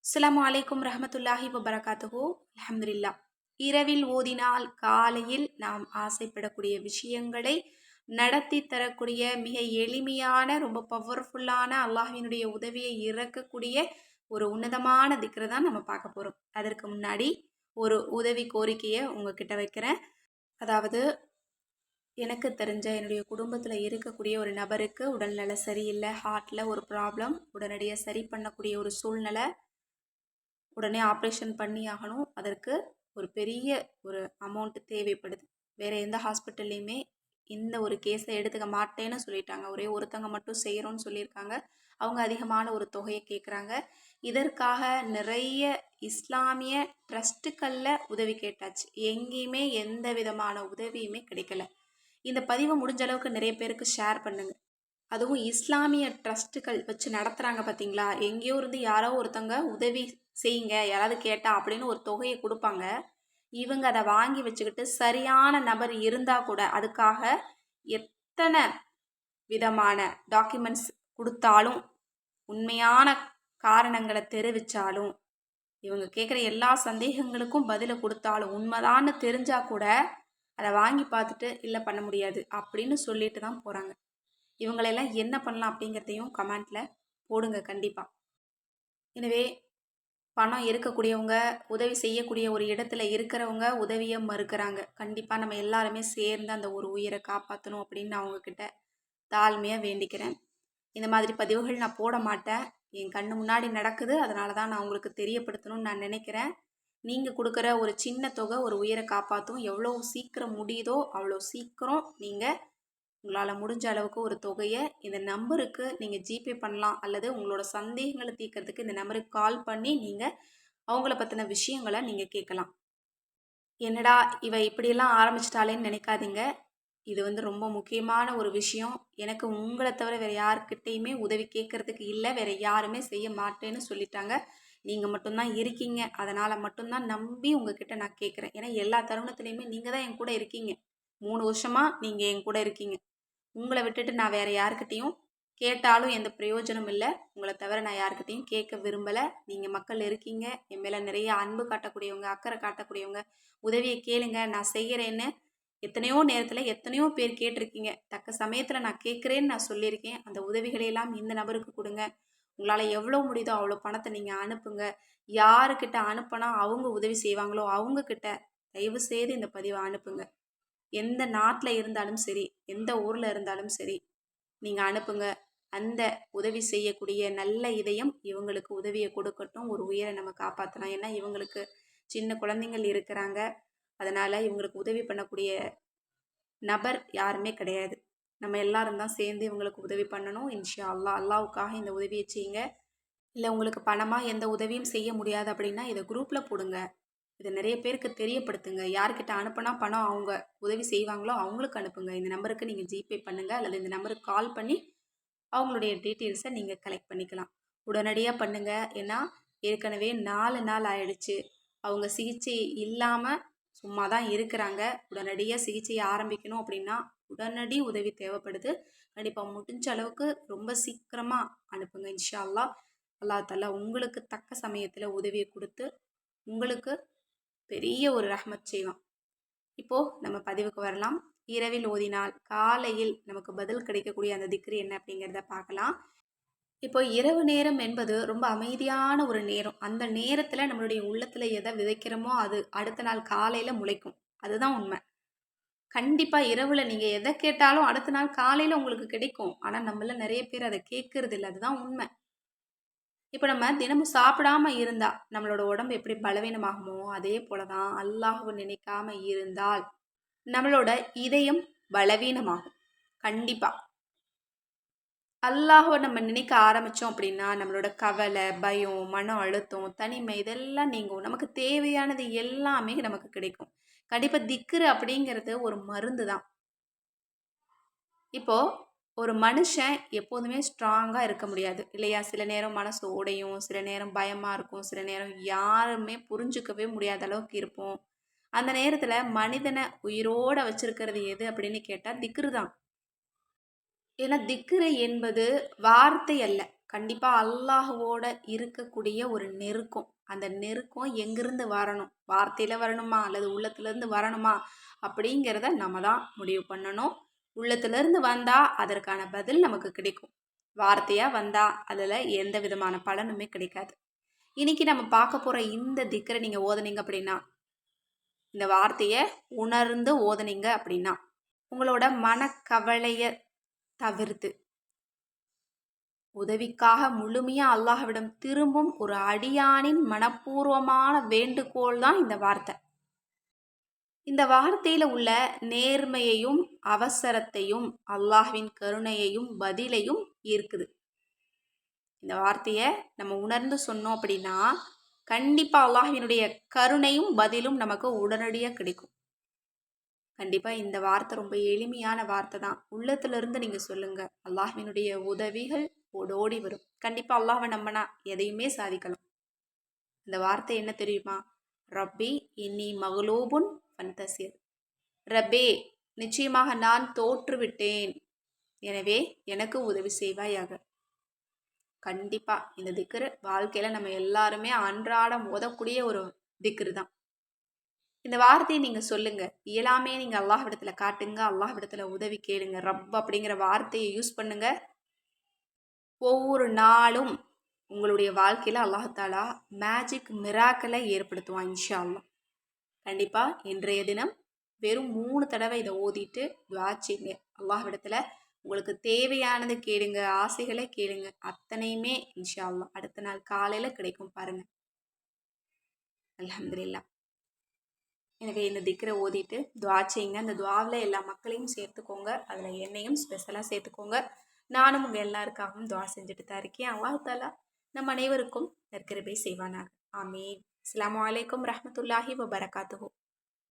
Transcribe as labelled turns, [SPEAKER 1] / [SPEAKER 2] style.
[SPEAKER 1] அஸ்ஸலாமு அலைக்கும் ரஹமத்துல்லாஹி வபரகாத்துஹு. அல்ஹம்துலில்லாஹ். இரவில் ஓதினால் காலையில் நாம் ஆசைப்படக்கூடிய விஷயங்களை நடத்தி தரக்கூடிய மிக எளிமையான ரொம்ப பவர்ஃபுல்லான அல்லாஹ்வினுடைய உதவியை இறக்கக்கூடிய ஒரு உன்னதமான திக்ரை தான் நம்ம பார்க்க போகிறோம். அதற்கு முன்னாடி ஒரு உதவி கோரிக்கையை உங்ககிட்ட வைக்கிறேன். அதாவது எனக்கு தெரிஞ்ச என்னுடைய குடும்பத்தில் இருக்கக்கூடிய ஒரு நபருக்கு உடல்நல சரியில்லை, ஹார்ட்டில் ஒரு ப்ராப்ளம், உடனடியாக சரி பண்ணக்கூடிய ஒரு சூழ்நிலை, உடனே ஆப்ரேஷன் பண்ணி ஆகணும். அதற்கு ஒரு பெரிய ஒரு அமௌண்ட் தேவைப்படுது. வேறு எந்த ஹாஸ்பிட்டல்லையுமே இந்த ஒரு கேஸை எடுத்துக்க மாட்டேன்னு சொல்லிட்டாங்க. ஒரே ஒருத்தங்க மட்டும் செய்கிறோன்னு சொல்லியிருக்காங்க. அவங்க அதிகமான ஒரு தொகையை கேட்குறாங்க. இதற்காக நிறைய இஸ்லாமிய ட்ரஸ்ட்டுகளில் உதவி கேட்டாச்சு. எங்கேயுமே எந்த விதமான உதவியுமே கிடைக்கல. இந்த பதிவை முடிஞ்ச அளவுக்கு நிறைய பேருக்கு ஷேர் பண்ணுங்க. அதுவும் இஸ்லாமிய ட்ரஸ்ட்டுகள் வச்சு நடத்துகிறாங்க பார்த்தீங்களா? எங்கேயோ இருந்து யாரோ ஒருத்தங்க உதவி செய்யுங்க யாராவது கேட்டா அப்படின்னு ஒரு தொகையை கொடுப்பாங்க. இவங்க அதை வாங்கி வச்சுக்கிட்டு சரியான நபர் இருந்தால் கூட அதுக்காக எத்தனை விதமான டாக்குமெண்ட்ஸ் கொடுத்தாலும், உண்மையான காரணங்களை தெரிவித்தாலும், இவங்க கேட்குற எல்லா சந்தேகங்களுக்கும் பதிலை கொடுத்தாலும், உண்மைதான்னு தெரிஞ்சால் கூட அதை வாங்கி பார்த்துட்டு இல்லை பண்ண முடியாது அப்படின்னு சொல்லிட்டு தான் போகிறாங்க. இவங்களெல்லாம் என்ன பண்ணலாம் அப்படிங்கிறதையும் கமெண்ட்டில் போடுங்க கண்டிப்பாக. எனவே பணம் இருக்கக்கூடியவங்க, உதவி செய்யக்கூடிய ஒரு இடத்துல இருக்கிறவங்க உதவியை மறுக்கிறாங்க. கண்டிப்பாக நம்ம எல்லாருமே சேர்ந்து அந்த ஒரு உயிரை காப்பாற்றணும் அப்படின்னு நான் அவங்கக்கிட்ட தாழ்மையாக வேண்டிக்கிறேன். இந்த மாதிரி பதிவுகள் நான் போட மாட்டேன். என் கண்ணு முன்னாடி நடக்குது, அதனால தான் நான் உங்களுக்கு தெரியப்படுத்தணும்னு நான் நினைக்கிறேன். நீங்கள் கொடுக்குற ஒரு சின்ன தொகை ஒரு உயிரை காப்பாற்றும். எவ்வளோ சீக்கிரம் முடியுதோ அவ்வளோ சீக்கிரம் நீங்கள் உங்களால் முடிஞ்ச அளவுக்கு ஒரு தொகையை இந்த நம்பருக்கு நீங்கள் ஜிபே பண்ணலாம். அல்லது உங்களோட சந்தேகங்களை தீர்க்கறதுக்கு இந்த நம்பருக்கு கால் பண்ணி நீங்கள் அவங்கள பற்றின விஷயங்களை நீங்கள் கேட்கலாம். என்னடா இவ இப்படியெல்லாம் ஆரம்பிச்சிட்டாலேன்னு நினைக்காதீங்க. இது ரொம்ப முக்கியமான ஒரு விஷயம். எனக்கு உங்களை தவிர வேறு யாருக்கிட்டேயுமே உதவி கேட்கறதுக்கு இல்லை, வேறு யாருமே செய்ய மாட்டேன்னு சொல்லிட்டாங்க. நீங்கள் மட்டும்தான் இருக்கீங்க. அதனால் மட்டும்தான் நம்பி உங்ககிட்ட நான் கேட்குறேன். ஏன்னா எல்லா தருணத்துலேயுமே நீங்கள் தான் என் கூட இருக்கீங்க. 3 வருஷமாக நீங்கள் என் கூட இருக்கீங்க. உங்களை விட்டுட்டு நான் வேறு யாருக்கிட்டேயும் கேட்டாலும் எந்த பிரயோஜனமும் இல்லை. உங்களை தவிர நான் யாருக்கிட்டையும் கேட்க விரும்பலை. நீங்கள் மக்கள் இருக்கீங்க, என் மேலே நிறைய அன்பு காட்டக்கூடியவங்க, அக்கறை காட்டக்கூடியவங்க. உதவியை கேளுங்க, நான் செய்கிறேன்னு எத்தனையோ நேரத்தில் எத்தனையோ பேர் கேட்டிருக்கீங்க. தக்க சமயத்தில் நான் கேட்குறேன்னு நான் சொல்லியிருக்கேன். அந்த உதவிகளையெல்லாம் இந்த நபருக்கு கொடுங்க. உங்களால் எவ்வளோ முடியுதோ அவ்வளோ பணத்தை நீங்கள் அனுப்புங்க. யாருக்கிட்ட அனுப்பினா அவங்க உதவி செய்வாங்களோ அவங்கக்கிட்ட தயவு செய்து இந்த பதிவை அனுப்புங்க. எந்த நாட்டில் இருந்தாலும் சரி, எந்த ஊரில் இருந்தாலும் சரி, நீங்கள் அனுப்புங்க. அந்த உதவி செய்யக்கூடிய நல்ல இதயம் இவங்களுக்கு உதவியை கொடுக்கட்டும். ஒரு உயிரை நம்ம காப்பாற்றலாம். ஏன்னா இவங்களுக்கு சின்ன குழந்தைங்கள் இருக்கிறாங்க. அதனால் இவங்களுக்கு உதவி பண்ணக்கூடிய நபர் யாருமே கிடையாது. நம்ம எல்லாரும் தான் சேர்ந்து இவங்களுக்கு உதவி பண்ணணும். இன்ஷா அல்லாஹ். அல்லாஹ்வுக்காக இந்த உதவியை செய்யுங்க. இல்லை உங்களுக்கு பணமாக எந்த உதவியும் செய்ய முடியாது அப்படின்னா இதை குரூப்பில் போடுங்க. இதை நிறைய பேருக்கு தெரியப்படுத்துங்க. யார்கிட்ட அனுப்புனா பணம் அவங்க உதவி செய்வாங்களோ அவங்களுக்கு அனுப்புங்க. இந்த நம்பருக்கு நீங்கள் ஜிபே பண்ணுங்கள் அல்லது இந்த நம்பருக்கு கால் பண்ணி அவங்களுடைய டீட்டெயில்ஸை நீங்கள் கலெக்ட் பண்ணிக்கலாம். உடனடியாக பண்ணுங்கள். ஏன்னா ஏற்கனவே 4 நாள் ஆயிடுச்சு. அவங்க சிகிச்சை இல்லாமல் சும்மா தான் இருக்கிறாங்க. உடனடியாக சிகிச்சையை ஆரம்பிக்கணும் அப்படின்னா உடனடி உதவி தேவைப்படுது. கண்டிப்பாக முடிஞ்ச அளவுக்கு ரொம்ப சீக்கிரமாக அனுப்புங்க. இன்ஷா அல்லாஹ். அல்லாஹ் தஆலா உங்களுக்கு தக்க சமயத்தில் உதவியை கொடுத்து உங்களுக்கு பெரிய ஒரு ரஹ்மத் செய்வான். இப்போது நம்ம பதிவுக்கு வரலாம். இரவில் ஓதினால் காலையில் நமக்கு பதில் கிடைக்கக்கூடிய அந்த திக்ரு என்ன அப்படிங்கிறத பார்க்கலாம். இப்போ இரவு நேரம் என்பது ரொம்ப அமைதியான ஒரு நேரம். அந்த நேரத்தில் நம்மளுடைய உள்ளத்தில் எதை விதைக்கிறோமோ அது அடுத்த நாள் காலையில் முளைக்கும். அதுதான் உண்மை. கண்டிப்பாக இரவில் நீங்கள் எதை கேட்டாலும் அடுத்த நாள் காலையில் உங்களுக்கு கிடைக்கும். ஆனால் நம்மள நிறைய பேர் அதை கேட்கறது இல்லை. அதுதான் உண்மை. இப்போ நம்ம தினமும் சாப்பிடாம இருந்தா நம்மளோட உடம்பு எப்படி பலவீனமாகுமோ அதே போல தான் அல்லாஹ்வை நினைக்காம இருந்தால் நம்மளோட இதயம் பலவீனமாகும். கண்டிப்பா அல்லாஹ்வை நம்ம நினைக்க ஆரம்பித்தோம் அப்படின்னா நம்மளோட கவலை, பயம், மன அழுத்தம், தனிமை இதெல்லாம் நீங்கும். நமக்கு தேவையானது எல்லாமே நமக்கு கிடைக்கும். கண்டிப்பாக திக்ரு அப்படிங்கிறது ஒரு மருந்து தான். இப்போது ஒரு மனுஷன் எப்போதுமே ஸ்ட்ராங்காக இருக்க முடியாது இல்லையா? சில நேரம் மனசு உடையும், சில நேரம் பயமாக இருக்கும், சில நேரம் யாருமே புரிஞ்சுக்கவே முடியாத அளவுக்கு இருப்போம். அந்த நேரத்தில் மனிதனை உயிரோடு வச்சிருக்கிறது எது அப்படின்னு கேட்டால் திக்ரு தான். ஏன்னா திக்ரு என்பது வார்த்தை அல்ல, கண்டிப்பாக அல்லாஹ்வோட இருக்கக்கூடிய ஒரு நெருக்கம். அந்த நெருக்கம் எங்கிருந்து வரணும்? வார்த்தையில் வரணுமா அல்லது உள்ளத்துலேருந்து வரணுமா அப்படிங்கிறத நம்ம தான் முடிவு பண்ணணும். உள்ளத்துலேருந்து வந்தால் அதற்கான பதில் நமக்கு கிடைக்கும். வார்த்தையாக வந்தால் அதில் எந்த விதமான பலனுமே கிடைக்காது. இன்னைக்கு நம்ம பார்க்க போகிற இந்த திக்கரை நீங்கள் ஓதுனீங்க அப்படின்னா, இந்த வார்த்தையை உணர்ந்து ஓதுனீங்க அப்படின்னா, உங்களோட மனக்கவலையை தவிர்த்து உதவிக்காக முழுமையா அல்லாஹ்விடம் திரும்பும் ஒரு அடியானின் மனப்பூர்வமான வேண்டுகோள் தான் இந்த வார்த்தை. இந்த வார்த்தையில உள்ள நேர்மையையும் அவசரத்தையும் அல்லாஹ்வின் கருணையையும் பதிலையும் ஈர்க்குது. இந்த வார்த்தையை நம்ம உணர்ந்து சொன்னோம் அப்படின்னா கண்டிப்பா அல்லாஹ்வினுடைய கருணையும் பதிலும் நமக்கு உடனடியாக கிடைக்கும். கண்டிப்பா இந்த வார்த்தை ரொம்ப எளிமையான வார்த்தை தான். உள்ளத்துல இருந்து நீங்க சொல்லுங்க. அல்லாஹ்வினுடைய உதவிகள் ஓடோடி வரும். கண்டிப்பா அல்லாஹ்வை நம்பினா எதையுமே சாதிக்கலாம். இந்த வார்த்தை என்ன தெரியுமா? ரப்பி இன்னி மகளூபுன் ஃபன்தசிர். ரப்பே, நிச்சயமாக நான் தோற்றுவிட்டேன், எனவே எனக்கு உதவி செய்வாயாக. கண்டிப்பா இந்த திக்ரு வாழ்க்கையில நம்ம எல்லாருமே அன்றாடம் ஓதக்கூடிய ஒரு திக்ரு தான். இந்த வார்த்தையை நீங்க சொல்லுங்க. இயலாமே நீங்க அல்லாஹ்விடத்துல காட்டுங்க. அல்லாஹ்விடத்துல உதவி கேளுங்க. ரப் அப்படிங்கிற வார்த்தையை யூஸ் பண்ணுங்க. ஒவ்வொரு நாளும் உங்களுடைய வாழ்க்கையில் அல்லாஹாலா மேஜிக் மிராக்கலை ஏற்படுத்துவான் இன்ஷா அல்லாஹ். கண்டிப்பாக இன்றைய தினம் வெறும் 3 தடவை இதை ஓதிட்டு துவாச்சிங்க. அல்லாஹ்விடத்தில் உங்களுக்கு தேவையானது கேளுங்க, ஆசைகளை கேளுங்க, அத்தனையுமே இன்ஷா அல்லாஹ் அடுத்த நாள் காலையில் கிடைக்கும் பாருங்க. அல்ஹம்துலில்லாஹ். எனவே இந்த திக்ரை ஓதிட்டு துவாச்சிங்க. அந்த துவாவில் எல்லா மக்களையும் சேர்த்துக்கோங்க. அதில் என்னையும் ஸ்பெஷலாக சேர்த்துக்கோங்க. நானும் உங்கள் எல்லாருக்காகவும் துவா செஞ்சுட்டு தான் இருக்கேன். அல்லாஹ் தாலா நம் அனைவருக்கும் நற்கிருபை செய்வானாக. ஆமீன். அஸ்ஸலாமு அலைக்கும் ரஹ்மத்துல்லாஹி வபரகாத்துஹு.